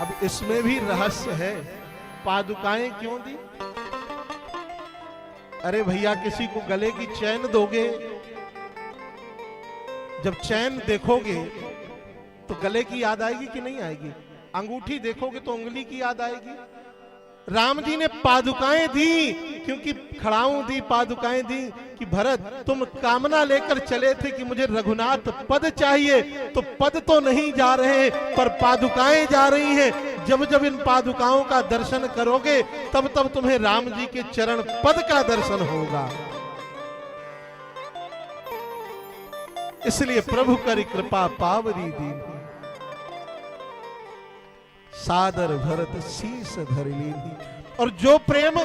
अब इसमें भी रहस्य है। पादुकाएं क्यों दी? अरे भैया, किसी को गले की चैन दोगे, जब चैन देखोगे तो गले की याद आएगी कि नहीं आएगी? अंगूठी देखोगे तो उंगली की याद आएगी। राम जी ने पादुकाएं दी, क्योंकि खड़ाऊं दी, पादुकाएं दी कि भरत तुम कामना लेकर चले थे कि मुझे रघुनाथ पद चाहिए, तो पद तो नहीं जा रहे पर पादुकाएं जा रही हैं। जब जब इन पादुकाओं का दर्शन करोगे तब तब तुम्हें राम जी के चरण पद का दर्शन होगा। इसलिए प्रभु करी कृपा पावरी दीन, सादर भरत शीस धर लीनी। और जो प्रेम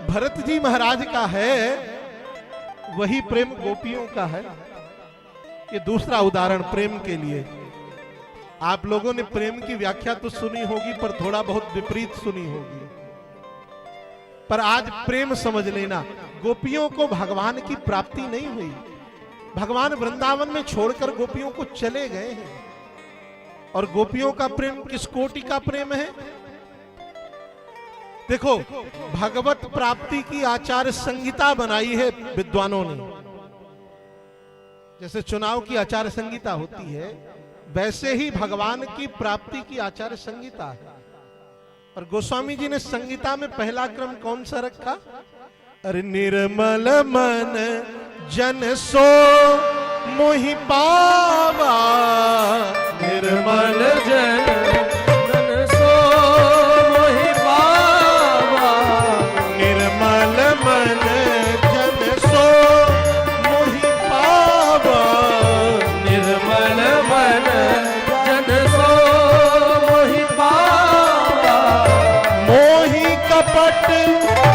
भरत जी महाराज का है वही प्रेम गोपियों का है। ये दूसरा उदाहरण प्रेम के लिए। आप लोगों ने प्रेम की व्याख्या तो सुनी होगी पर थोड़ा बहुत विपरीत सुनी होगी। पर आज प्रेम समझ लेना, गोपियों को भगवान की प्राप्ति नहीं हुई। भगवान वृंदावन में छोड़कर गोपियों को चले गए हैं। और गोपियों का प्रेम किस कोटि का प्रेम है? देखो, भगवत प्राप्ति की आचार संहिता बनाई है विद्वानों ने। जैसे चुनाव की आचार संहिता होती है, वैसे ही भगवान की प्राप्ति की आचार संहिता है। और गोस्वामी जी ने संहिता में पहला क्रम कौन सा रखा? अरे निर्मल मन जन सो मोहि पावा, निर्मल जन सो मोहि पावा, निर्मल मन जन सो मोहि पावा, निर्मल मन जन सो मोहि पावा, मोहि कपट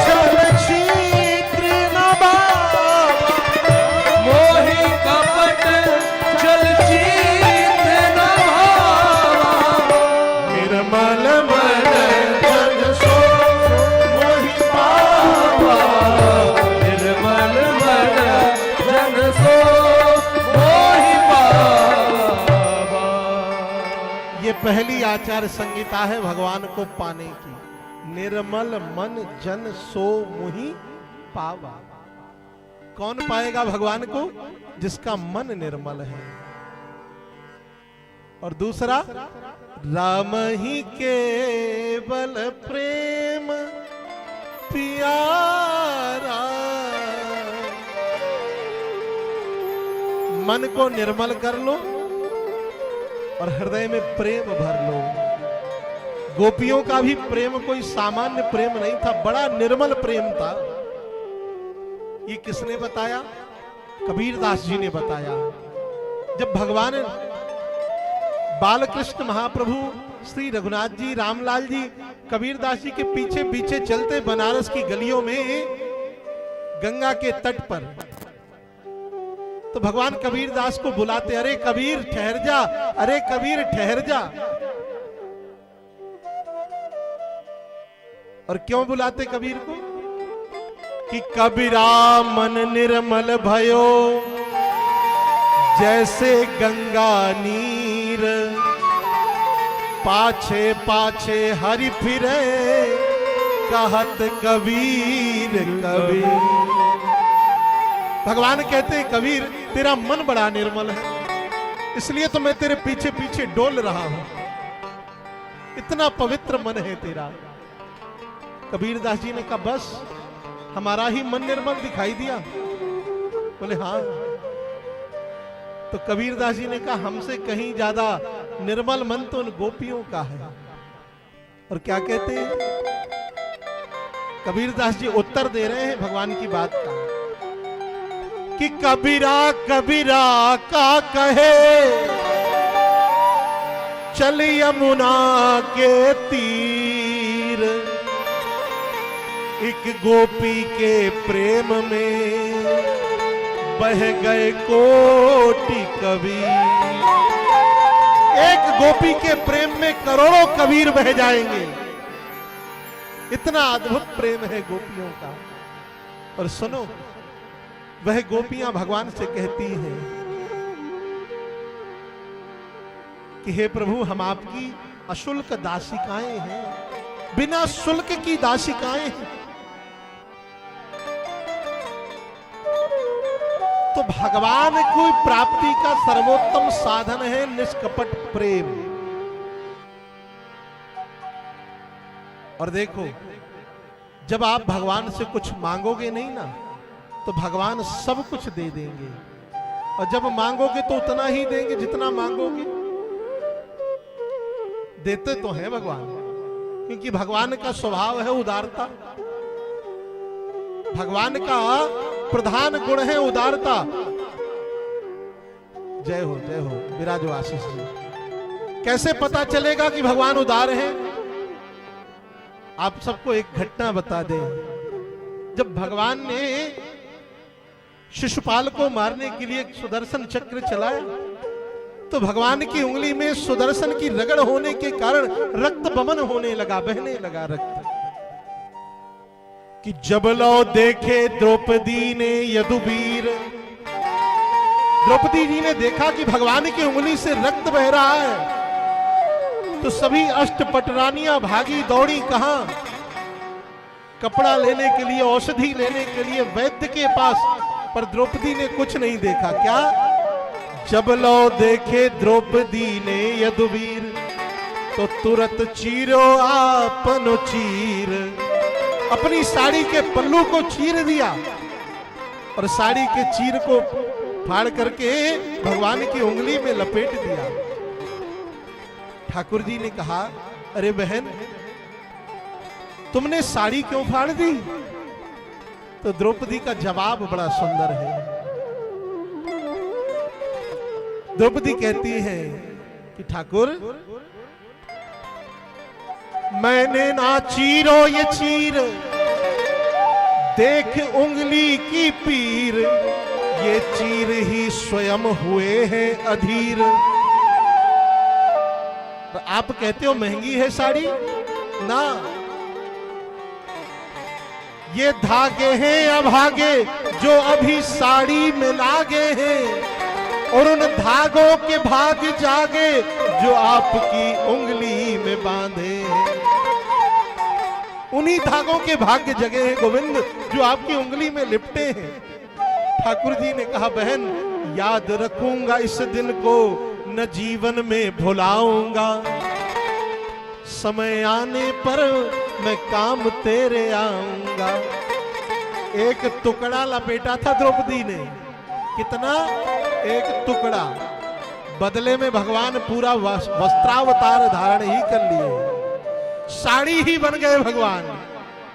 छल छिद्र न बावा, मोहि कपट छल छिद्र न भावा, निर्मल मन जन सो मोहि पावा, निर्मल मन जन सो मोहि पावा। ये पहली आचार संहिता है भगवान को पाने की। निर्मल मन जन सो मोहि पावा। कौन पाएगा भगवान को? जिसका मन निर्मल है। और दूसरा, राम ही केवल प्रेम प्यारा। मन को निर्मल कर लो और हृदय में प्रेम भर लो। गोपियों का भी प्रेम कोई सामान्य प्रेम नहीं था, बड़ा निर्मल प्रेम था। ये किसने बताया? कबीरदास जी ने बताया। जब भगवान बालकृष्ण महाप्रभु श्री रघुनाथ जी, रामलाल जी कबीरदास जी के पीछे पीछे चलते बनारस की गलियों में गंगा के तट पर, तो भगवान कबीरदास को बुलाते, अरे कबीर ठहर जा, अरे कबीर ठहर जा। और क्यों बुलाते कबीर को? कि कबीरा मन निर्मल भयो जैसे गंगा नीर, पाछे पाछे हरि फिरे कहत कबीर कबीर। भगवान कहते हैं कबीर तेरा मन बड़ा निर्मल है, इसलिए तो मैं तेरे पीछे पीछे डोल रहा हूं। इतना पवित्र मन है तेरा। कबीरदास जी ने कहा बस हमारा ही मन निर्मल दिखाई दिया? बोले हाँ। तो कबीरदास जी ने कहा हमसे कहीं ज्यादा निर्मल मन तो उन गोपियों का है। और क्या कहते हैं कबीरदास जी? उत्तर दे रहे हैं भगवान की बात का कि कबीरा कबीरा का कहे चल यमुना के तीर, एक गोपी के प्रेम में बह गए कोटि कबीर। एक गोपी के प्रेम में करोड़ों कबीर बह जाएंगे। इतना अद्भुत प्रेम है गोपियों का। और सुनो, वह गोपियां भगवान से कहती हैं कि हे प्रभु, हम आपकी अशुल्क दासिकाएं हैं, बिना शुल्क की दासिकाएं हैं। तो भगवान की प्राप्ति का सर्वोत्तम साधन है निष्कपट प्रेम। और देखो, जब आप भगवान से कुछ मांगोगे नहीं ना, तो भगवान सब कुछ दे देंगे। और जब मांगोगे तो उतना ही देंगे जितना मांगोगे। देते तो हैं भगवान, क्योंकि भगवान का स्वभाव है उदारता। भगवान का प्रधान गुण है उदारता। जय हो विराजो आशीष जी। कैसे पता चलेगा कि भगवान उदार हैं? आप सबको एक घटना बता दें। जब भगवान ने शिशुपाल को मारने के लिए एक सुदर्शन चक्र चलाया, तो भगवान की उंगली में सुदर्शन की रगड़ होने के कारण रक्त बमन होने लगा, बहने लगा रक्त। कि जब लो देखे द्रौपदी ने यदुवीर, द्रौपदी जी ने देखा कि भगवान की उंगली से रक्त बह रहा है, तो सभी अष्टपटरानियां भागी दौड़ी। कहां? कपड़ा लेने के लिए, औषधि लेने के लिए वैद्य के पास। पर द्रौपदी ने कुछ नहीं देखा। क्या? जब लो देखे द्रौपदी ने यदुवीर, तो तुरंत चीरो आपनो चीर। अपनी साड़ी के पल्लू को चीर दिया और साड़ी के चीर को फाड़ करके भगवान की उंगली में लपेट दिया। ठाकुर जी ने कहा, अरे बहन, तुमने साड़ी क्यों फाड़ दी? तो द्रौपदी का जवाब बड़ा सुंदर है। द्रौपदी कहती है कि ठाकुर, मैंने ना चीरो ये चीर, देख उंगली की पीर, ये चीर ही स्वयं हुए हैं अधीर। तो आप कहते हो महंगी है साड़ी ना, ये धागे हैं अभागे जो अभी साड़ी में लागे हैं, और उन धागों के भाग जागे जो आपकी उंगली में बांधे हैं। उन्हीं धागों के भाग्य जगे हैं गोविंद जो आपकी उंगली में लिपटे हैं। ठाकुर जी ने कहा, बहन, याद रखूंगा इस दिन को, न जीवन में भुलाऊंगा। समय आने पर मैं काम तेरे आऊंगा। एक टुकड़ा लपेटा था द्रौपदी ने। कितना? एक टुकड़ा। बदले में भगवान पूरा वस्त्रावतार धारण ही कर लिए, साड़ी ही बन गए भगवान।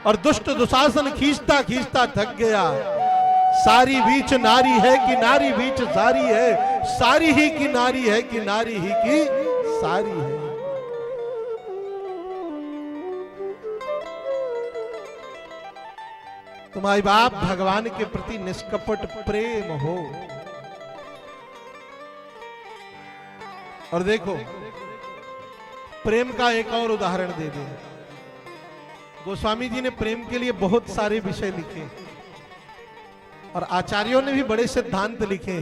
और दुष्ट दुशासन खींचता खींचता थक गया। सारी बीच नारी है कि नारी बीच सारी है, सारी ही की नारी है कि नारी ही की सारी है। तुम्हारे बाप भगवान के प्रति निष्कपट प्रेम हो। और देखो, प्रेम का एक और उदाहरण दे दें। गोस्वामी जी ने प्रेम के लिए बहुत सारे विषय लिखे और आचार्यों ने भी बड़े सिद्धांत लिखे।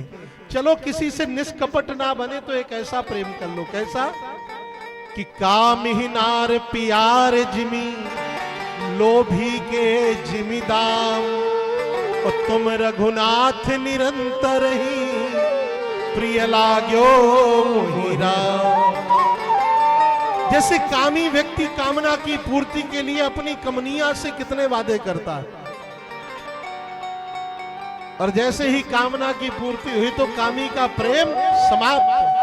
चलो, किसी से निष्कपट ना बने तो एक ऐसा प्रेम कर लो। कैसा? कि काम ही नार प्यार जिमी, लोभी के जिमीदाम, और तुम रघुनाथ निरंतर ही, प्रिय लाग्यो हीरा। जैसे कामी व्यक्ति कामना की पूर्ति के लिए अपनी कमनिया से कितने वादे करता है, और जैसे ही कामना की पूर्ति हुई तो कामी का प्रेम समाप्त।